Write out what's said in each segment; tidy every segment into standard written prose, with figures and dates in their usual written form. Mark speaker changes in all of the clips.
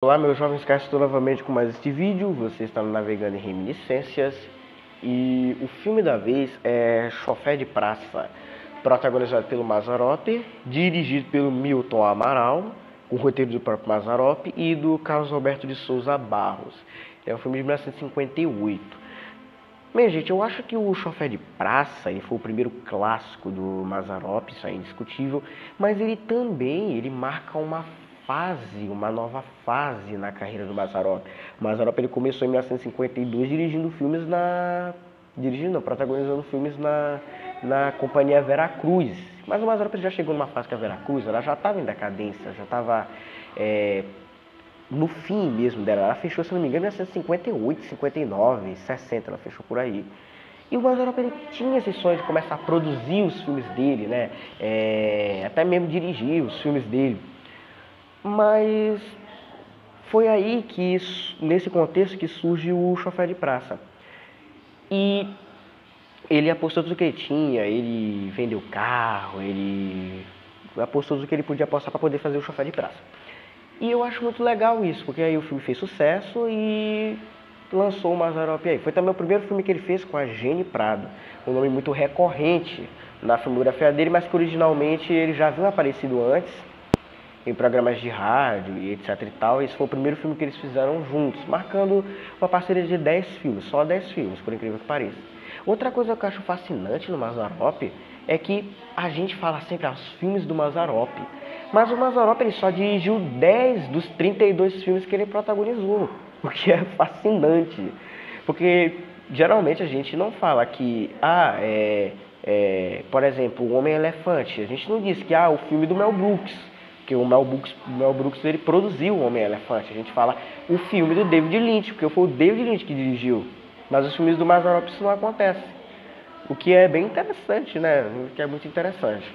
Speaker 1: Olá, meus jovens, cá estou novamente com mais este vídeo. Você está navegando em Reminiscências e o filme da vez é Chofé de Praça, protagonizado pelo Mazzaropi, dirigido pelo Milton Amaral, com o roteiro do próprio Mazzaropi e do Carlos Alberto de Souza Barros. É um filme de 1958. Bem, gente, eu acho que o Chofé de Praça ele foi o primeiro clássico do Mazzaropi, isso é indiscutível, mas ele marca uma nova fase na carreira do Mazzaropi. O Mazzaropi ele começou em 1952 protagonizando filmes na companhia Veracruz. Mas o Mazzaropi já chegou numa fase que a Veracruz ela já estava em decadência, já estava no fim mesmo dela. Ela fechou, se não me engano, em 1958, 59, 60, ela fechou por aí. E o Mazzaropi ele tinha esse sonho de começar a produzir os filmes dele, né? Até mesmo dirigir os filmes dele. Mas foi aí que, nesse contexto, que surge o Chofé de Praça. E ele apostou tudo que ele tinha, ele vendeu carro, ele apostou tudo que ele podia apostar para poder fazer o Chofé de Praça. E eu acho muito legal isso, porque aí o filme fez sucesso e lançou o Mazzaropi aí. Foi também o primeiro filme que ele fez com a Gene Prado, um nome muito recorrente na filmografia dele, mas que originalmente ele já havia aparecido antes em programas de rádio e etc e tal. Esse foi o primeiro filme que eles fizeram juntos, marcando uma parceria de 10 filmes, só 10 filmes, por incrível que pareça. Outra coisa que eu acho fascinante no Mazzaropi é que a gente fala sempre os filmes do Mazzaropi, mas o Mazzaropi ele só dirigiu 10 dos 32 filmes que ele protagonizou, o que é fascinante, porque geralmente a gente não fala que, por exemplo, O Homem-Elefante, a gente não diz que, o filme do Mel Brooks, porque o Mel Brooks ele produziu o Homem-Elefante, a gente fala o filme do David Lynch, porque foi o David Lynch que dirigiu, mas os filmes do Mazzaropi isso não acontece, o que é bem interessante, né, o que é muito interessante.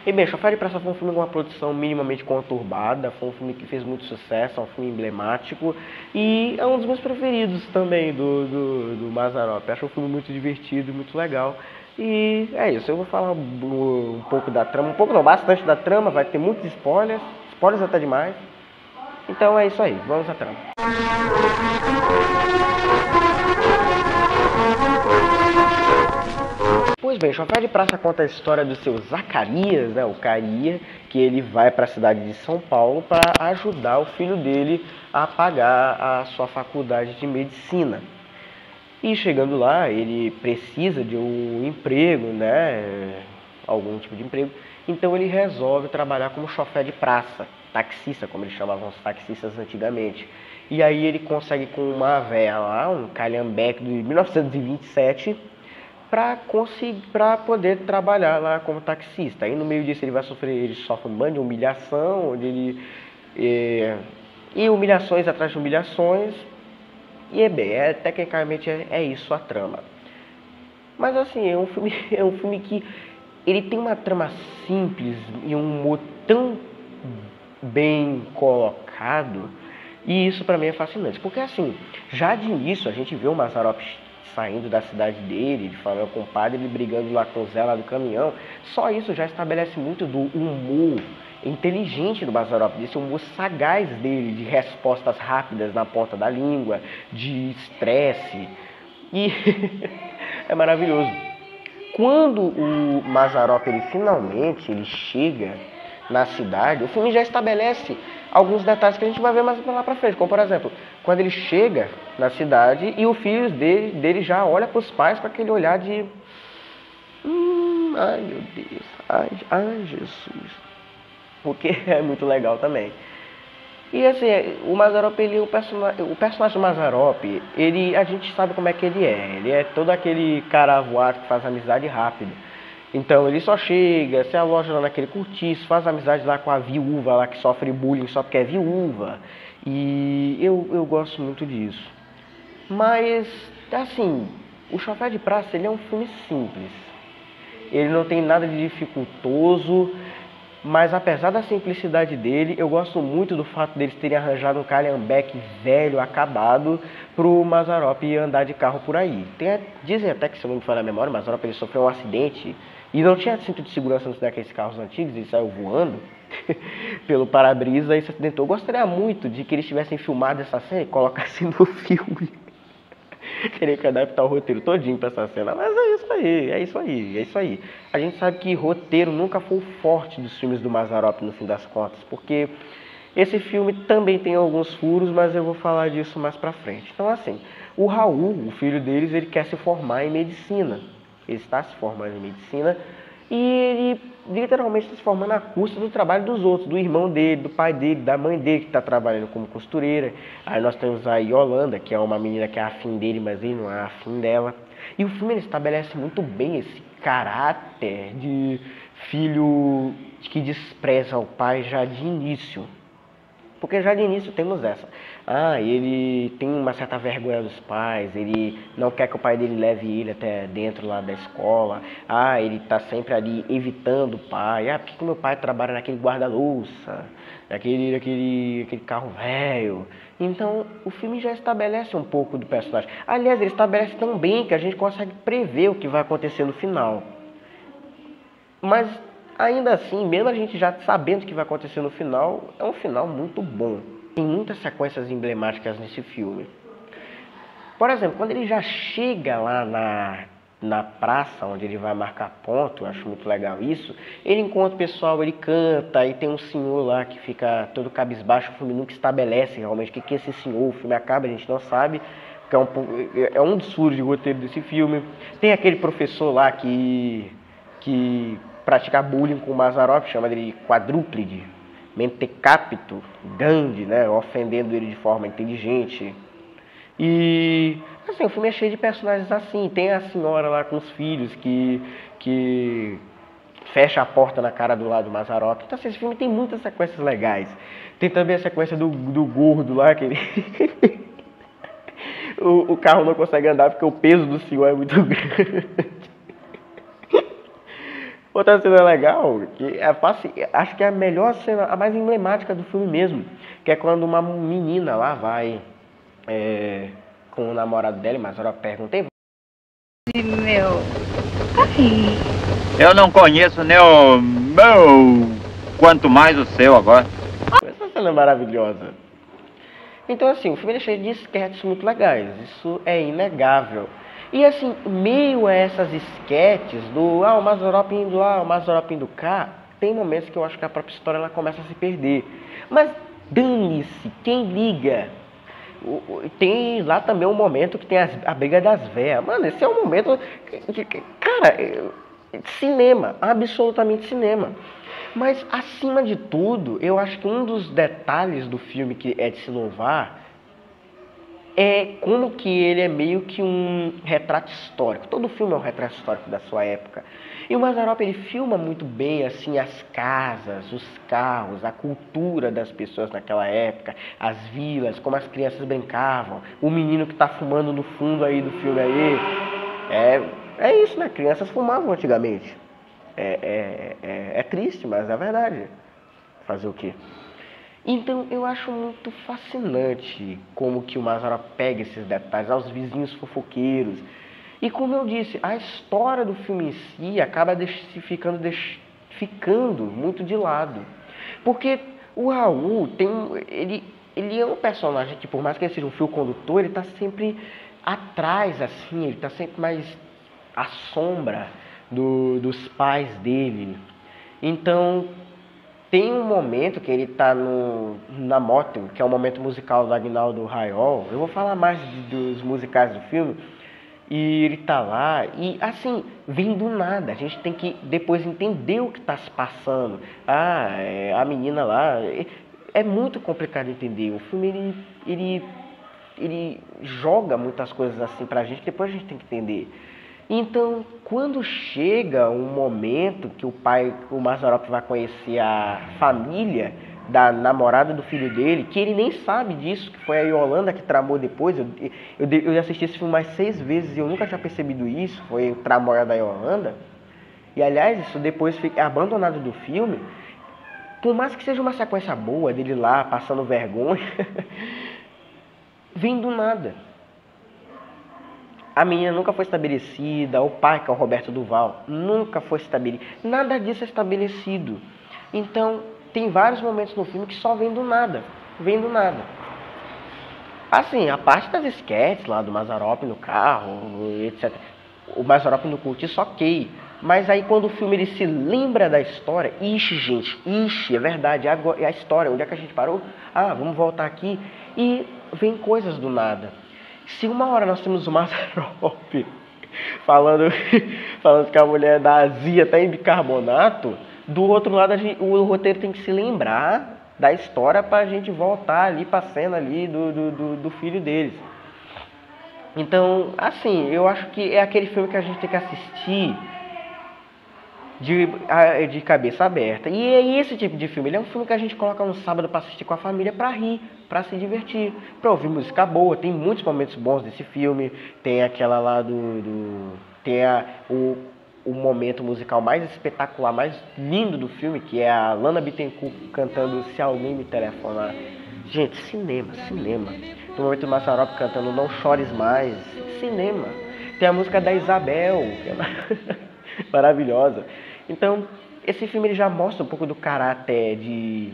Speaker 1: E bem, Chofé de Praça foi um filme com uma produção minimamente conturbada, foi um filme que fez muito sucesso, é um filme emblemático e é um dos meus preferidos também do Mazzaropi. Acho um filme muito divertido, muito legal. E é isso, eu vou falar um pouco da trama, um pouco não, bastante da trama, vai ter muitos spoilers até demais. Então é isso aí, vamos à trama. Pois bem, Chofé de Praça conta a história do seu Zacarias, né, o Caria, que ele vai para a cidade de São Paulo para ajudar o filho dele a pagar a sua faculdade de medicina. E chegando lá, ele precisa de um emprego, né, algum tipo de emprego, então ele resolve trabalhar como chofé de praça, taxista, como eles chamavam os taxistas antigamente. E aí ele consegue com uma véia lá, um calhambeque de 1927, para poder trabalhar lá como taxista. Aí no meio disso ele sofre um bando de humilhação, onde ele e humilhações atrás de humilhações. E tecnicamente é isso a trama. Mas assim, é um filme que ele tem uma trama simples e um humor tão bem colocado, e isso pra mim é fascinante, porque assim, já de início a gente vê o Mazzaropi saindo da cidade dele, ele falando com o padre, ele brigando lá com o Zé lá do caminhão. Só isso já estabelece muito do humor inteligente do Mazzaropi, desse humor sagaz dele, de respostas rápidas na ponta da língua, de estresse, e é maravilhoso. Quando o Mazzaropi ele chega na cidade, o filme já estabelece alguns detalhes que a gente vai ver mais lá pra frente, como por exemplo, quando ele chega na cidade e o filho dele já olha para os pais com aquele olhar de ai meu Deus, ai Jesus, o que é muito legal também. E assim, o Mazzaropi, o personagem do Mazzaropi, a gente sabe como é que ele é todo aquele cara voado que faz amizade rápido. Então ele só chega, se aloja lá naquele cortiço, faz amizade lá com a viúva lá que sofre bullying só porque é viúva. E eu gosto muito disso. Mas, assim, o Chofé de Praça ele é um filme simples. Ele não tem nada de dificultoso, mas apesar da simplicidade dele, eu gosto muito do fato deles terem arranjado um calhambeque velho, acabado, pro Mazzaropi andar de carro por aí. Dizem até que, se eu não me falha a memória, o Mazzaropi ele sofreu um acidente e não tinha cinto de segurança daqueles carros antigos, ele saiu voando. pelo para-brisa e se acidentou. Eu gostaria muito de que eles tivessem filmado essa cena e colocassem no filme. Queria que adaptar o roteiro todinho pra essa cena, mas é isso aí, é isso aí, é isso aí. A gente sabe que roteiro nunca foi o forte dos filmes do Mazzaropi no fim das contas, porque esse filme também tem alguns furos, mas eu vou falar disso mais pra frente. Então assim, o Raul, o filho deles, ele quer se formar em medicina. Ele está se formando em medicina e ele literalmente está se formando à custa do trabalho dos outros, do irmão dele, do pai dele, da mãe dele que está trabalhando como costureira. Aí nós temos a Yolanda, que é uma menina que é afim dele, mas ele não é afim dela. E o filme ele estabelece muito bem esse caráter de filho que despreza o pai já de início. Porque já de início temos essa. Ele tem uma certa vergonha dos pais, ele não quer que o pai dele leve ele até dentro lá da escola. Ele tá sempre ali evitando o pai. Por que meu pai trabalha naquele guarda-louça, naquele carro velho? Então, o filme já estabelece um pouco do personagem. Aliás, ele estabelece tão bem que a gente consegue prever o que vai acontecer no final. Mas ainda assim, mesmo a gente já sabendo o que vai acontecer no final, é um final muito bom. Tem muitas sequências emblemáticas nesse filme. Por exemplo, quando ele já chega lá na praça onde ele vai marcar ponto, eu acho muito legal isso, ele encontra o pessoal, ele canta, e tem um senhor lá que fica todo cabisbaixo, o filme nunca estabelece realmente o que é esse senhor, o filme acaba, a gente não sabe, porque é um dos furos de roteiro desse filme. Tem aquele professor lá que pratica bullying com o Mazzaropi, chama ele de quadrúplide, mentecapto, grande, né, ofendendo ele de forma inteligente. E assim, o filme é cheio de personagens assim. Tem a senhora lá com os filhos que fecha a porta na cara do lado do Mazzaropi. Então assim, esse filme tem muitas sequências legais. Tem também a sequência do gordo lá, que ele o carro não consegue andar porque o peso do senhor é muito grande. Outra cena legal, que acho que é a melhor cena, a mais emblemática do filme mesmo, que é quando uma menina lá vai com o namorado dela, mas ela pergunta:
Speaker 2: Meu pai.
Speaker 3: Eu não conheço nem o meu, quanto mais o seu agora.
Speaker 1: Essa cena é maravilhosa. Então assim, o filme é cheio de sketches muito legais, isso é inegável. E assim, meio a essas sketches do o Mazzaropi indo lá, o Mazzaropi indo cá, tem momentos que eu acho que a própria história ela começa a se perder. Mas dane-se, quem liga? Tem lá também um momento que tem a briga das véias. Mano, esse é um momento cara, cinema, absolutamente cinema. Mas acima de tudo, eu acho que um dos detalhes do filme que é de se louvar é como que ele é meio que um retrato histórico. Todo filme é um retrato histórico da sua época. E o Mazzaropi, ele filma muito bem assim as casas, os carros, a cultura das pessoas naquela época, as vilas, como as crianças brincavam, o menino que está fumando no fundo aí do filme aí. É isso, né? Crianças fumavam antigamente. É triste, mas é verdade. Fazer o quê? Então eu acho muito fascinante como que o Mazzaropi pega esses detalhes, aos vizinhos fofoqueiros. E como eu disse, a história do filme em si acaba ficando muito de lado. Porque o Raul ele é um personagem que, por mais que ele seja um fio condutor, ele está sempre atrás, assim, ele está sempre mais à sombra dos pais dele. Então tem um momento que ele tá na moto, que é o momento musical do Aguinaldo Raiol. Eu vou falar mais dos musicais do filme. E ele tá lá e, assim, vem do nada. A gente tem que depois entender o que tá se passando. A menina lá... É muito complicado de entender. O filme, ele joga muitas coisas assim pra gente, que depois a gente tem que entender. Então, quando chega um momento que o Mazzaropi vai conhecer a família da namorada do filho dele, que ele nem sabe disso, que foi a Yolanda que tramou depois. Eu assisti esse filme mais 6 vezes e eu nunca tinha percebido isso, foi o tramóia da Yolanda. E aliás, isso depois fica abandonado do filme. Por mais que seja uma sequência boa dele lá, passando vergonha, vem do nada. A menina nunca foi estabelecida, o pai, que é o Roberto Duval, nunca foi estabelecido. Nada disso é estabelecido. Então, tem vários momentos no filme que só vem do nada. Vem do nada. Assim, a parte das esquetes lá do Mazzaropi no carro, etc. O Mazzaropi no curtiço, ok. Mas aí quando o filme ele se lembra da história, ixi, gente, ixi, é verdade, é a história, onde é que a gente parou? Ah, vamos voltar aqui. E vem coisas do nada. Se uma hora nós temos o Mazzaropi falando que a mulher da azia tá em bicarbonato, do outro lado o roteiro tem que se lembrar da história pra gente voltar ali pra cena ali do filho deles. Então, assim, eu acho que é aquele filme que a gente tem que assistir de cabeça aberta. E esse tipo de filme, ele é um filme que a gente coloca no sábado para assistir com a família, para rir, para se divertir, para ouvir música boa. Tem muitos momentos bons desse filme. Tem aquela lá o momento musical mais espetacular, mais lindo do filme, que é a Lana Bittencourt cantando Se Alguém Me Telefonar. Gente, cinema. Tem o momento do Mazzaropi cantando Não Chores Mais. Cinema. Tem a música da Isabel, que é maravilhosa. Então, esse filme ele já mostra um pouco do caráter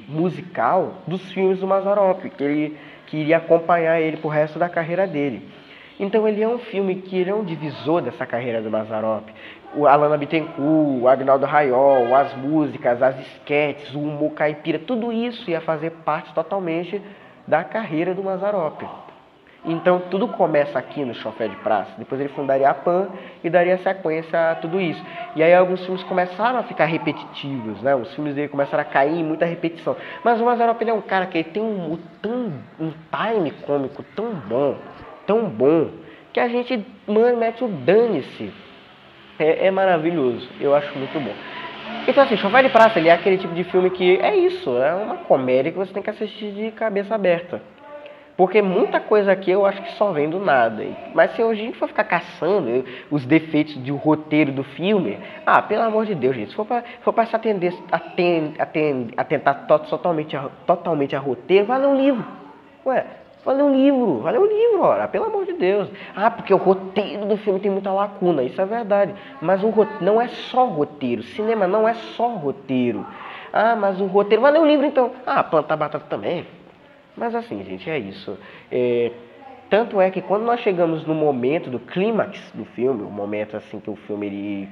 Speaker 1: musical dos filmes do Mazzaropi, que ele queria acompanhar ele pro resto da carreira dele. Então ele é um filme que ele é um divisor dessa carreira do Mazzaropi. O Lana Bittencourt, o Agnaldo Hayol, as músicas, as esquetes, o humor caipira, tudo isso ia fazer parte totalmente da carreira do Mazzaropi. Então tudo começa aqui no Chofé de Praça. Depois ele fundaria a PAN e daria sequência a tudo isso. E aí alguns filmes começaram a ficar repetitivos, né? Os filmes dele começaram a cair em muita repetição. Mas o Mazzaropi ele é um cara que ele tem um time cômico tão bom, que a gente mete o dane-se. É maravilhoso. Eu acho muito bom. Então assim, Chofé de Praça ele é aquele tipo de filme que é isso. É uma comédia que você tem que assistir de cabeça aberta. Porque muita coisa aqui eu acho que só vem do nada. Mas se a gente for ficar caçando os defeitos do roteiro do filme, pelo amor de Deus, gente, se for para se atentar totalmente a roteiro, vai ler um livro. Vai ler um livro, ora, pelo amor de Deus. Porque o roteiro do filme tem muita lacuna, isso é verdade. Mas não é só roteiro, cinema não é só roteiro. Mas o roteiro, vai ler um livro então. Plantar batata também. Mas assim, gente, é isso. Tanto é que quando nós chegamos no momento do clímax do filme, o momento assim que o filme ele,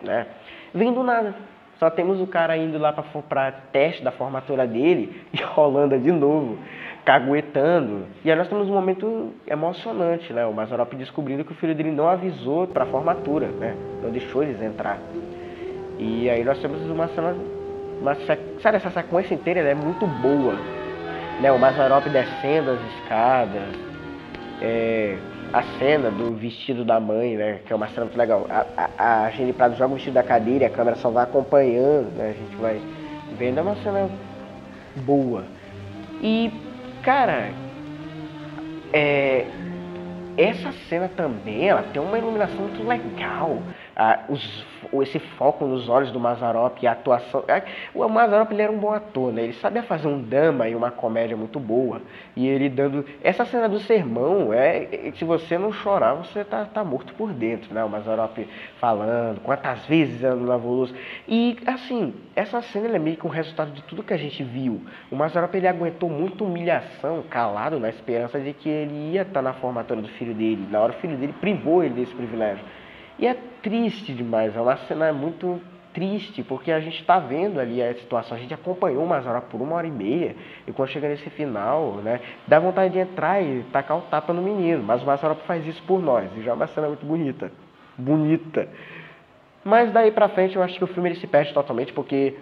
Speaker 1: né, vem do nada. Só temos o cara indo lá para teste da formatura dele e rolando de novo, caguetando. E aí nós temos um momento emocionante, né? O Mazzaropi descobrindo que o filho dele não avisou para a formatura, né? Não deixou eles entrar. E aí nós temos uma cena, sabe, essa sequência inteira ela é muito boa. Né, o Mazzaropi descendo as escadas, a cena do vestido da mãe, né, que é uma cena muito legal. A Geni Prado joga o vestido da cadeira e a câmera só vai acompanhando, né, a gente vai vendo, é uma cena boa. E, cara, essa cena também, ela tem uma iluminação muito legal. Esse foco nos olhos do Mazzaropi e a atuação. O Mazzaropi ele era um bom ator, né? Ele sabia fazer um drama e uma comédia muito boa. E ele dando. Essa cena do sermão, se você não chorar, você tá morto por dentro, né? O Mazzaropi falando, quantas vezes ela não lavou louça. E, assim, essa cena é meio que um resultado de tudo que a gente viu. O Mazzaropi ele aguentou muita humilhação, calado, na esperança de que ele ia estar na formatura do filho dele. Na hora o filho dele privou ele desse privilégio. E é triste demais, é uma cena muito triste, porque a gente está vendo ali a situação, a gente acompanhou o Mazzaropi por 1h30, e quando chega nesse final, né, dá vontade de entrar e tacar o tapa no menino, mas o Mazzaropi faz isso por nós, e já é uma cena muito bonita. Mas daí pra frente eu acho que o filme ele se perde totalmente, porque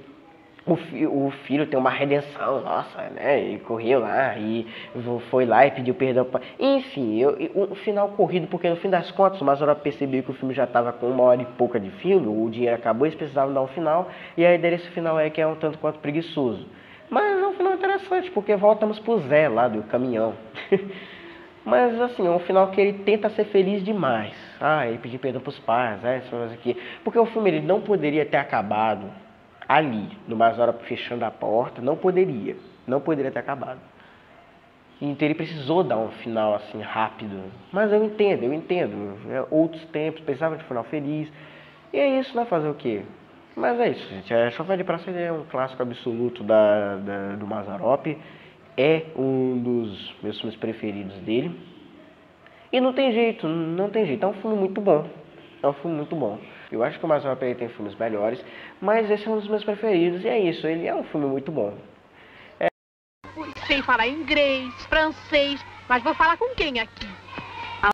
Speaker 1: o filho tem uma redenção, nossa, né? Ele correu lá e foi lá e pediu perdão. Enfim, o final corrido, porque no fim das contas o Mazzaropi percebeu que o filme já estava com 1h e pouca de filme, o dinheiro acabou, eles precisavam dar um final, e a ideia desse final que é um tanto quanto preguiçoso. Mas é um final interessante, porque voltamos pro Zé lá do caminhão. Mas assim, é um final que ele tenta ser feliz demais. Ele pediu perdão pros pais, isso aqui. Porque o filme ele não poderia ter acabado ali, no Mazzaropi fechando a porta, não poderia ter acabado. Então ele precisou dar um final assim rápido. Mas eu entendo. Outros tempos, precisava de um final feliz. E é isso, né? Fazer o quê? Mas é isso, gente. Chofé de Praça é um clássico absoluto do Mazzaropi. É um dos meus filmes preferidos dele. E não tem jeito, não tem jeito. É um filme muito bom. É um filme muito bom. Eu acho que o Mazzaropi tem filmes melhores, mas esse é um dos meus preferidos. E é isso, ele é um filme muito bom.
Speaker 4: Sei falar inglês, francês, mas vou falar com quem aqui?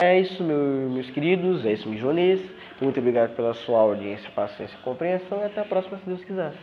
Speaker 1: É isso, meus queridos. É isso, mijonês. Muito obrigado pela sua audiência, paciência e compreensão. E até a próxima, se Deus quiser.